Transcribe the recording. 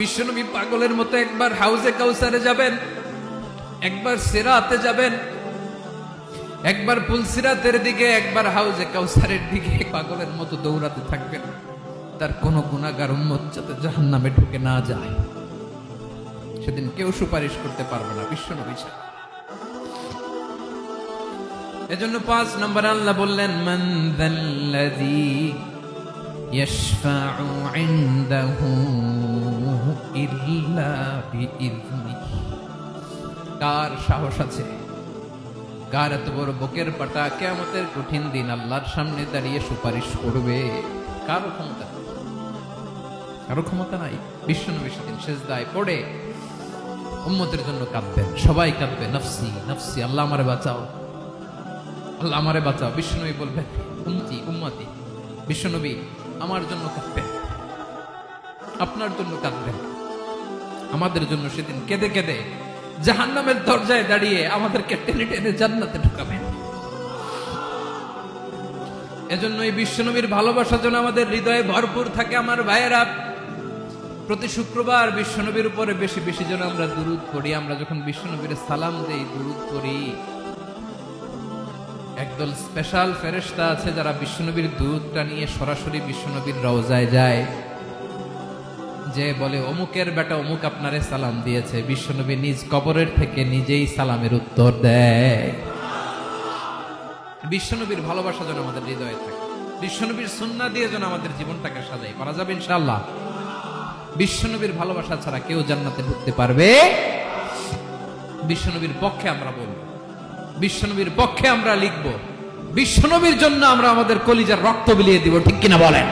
বিশ্বনবী পাগলের মতো একবার হাউজে কাউসারে যাবেন, একবার সিরাতে যাবেন, একবার পুলসিরাতের দিকে, একবার হাউজে কাউসারের দিকে পাগলের মতো দৌড়াতে থাকবেন। তার কোন গুনাহগার উম্মত যাতে জাহান্নামে ঢুকে না যায়, সেদিন কেউ সুপারিশ করতে পারবে না বিশ্বনবী ছাড়া। এজন্য ৫ নম্বরে আল্লাহ বললেন, মান যাল্লাযী ইয়াশফাউ ইনদাহু ইল্লা বিইযনিহি। কার সাহস আছে, কার এত বড় বুকের পাটা কিয়ামতের কঠিন দিন আল্লাহর সামনে দাঁড়িয়ে সুপারিশ করবে? কারো ক্ষমতা নাই। বিশ্বনবী সেদিন সিজদায় পড়ে উম্মতের জন্য কাঁদবেন, সবাই কাঁদবে, নফসি নফসি, আল্লাহ আমারে বাঁচাও, আল্লাহ আমারে বাঁচাও। বিশ্বনবী বলবেন, উম্মতি উম্মতি। বিশ্বনবী আমার জন্য কাঁদবেন, আপনার জন্য কাঁদবেন, আমাদের জন্য সেদিন কেঁদে কেঁদে জাহান্নামের দরজায় দাঁড়িয়ে আমাদেরকে টেনে টেনে জান্নাতে ঢুকাবেন। এজন্য এই বিশ্বনবীর ভালোবাসা যেন আমাদের হৃদয়ে ভরপুর থাকে। আমার ভাইয়েরা, প্রতি শুক্রবার বিশ্বনবীর উপরে বেশি বেশি যেন আমরা দুরূদ পড়ি। আমরা যখন বিশ্বনবীর সালাম দেই, দুরূদ পড়ি, একদল স্পেশাল ফেরেশতা আছে যারা বিশ্বনবীর দুরূদটা নিয়ে সরাসরি বিশ্বনবীর রওজায় যায়, যে বলে অমুকের বেটা অমুক আপনারে সালাম দিয়েছে। বিশ্বনবী নিজ কবরের থেকে নিজেই সালামের উত্তর দেয়। বিশ্বনবীর ভালোবাসা যেন আমাদের হৃদয়ে থাকে, বিশ্বনবীর সুন্নাহ দিয়ে যেন আমাদের জীবনটাকে সাজাই, পারা যাবে ইনশাআল্লাহ। বিশ্বনবীর ভালোবাসা ছাড়া কেউ জান্নাতে ঢুকতে পারবে? বিশ্বনবীর পক্ষে আমরা বলবো, বিশ্বনবীর পক্ষে আমরা লিখবো, বিশ্বনবীর জন্য আমরা আমাদের কলিজার রক্ত বিলিয়ে দিব, ঠিক কিনা বলেন?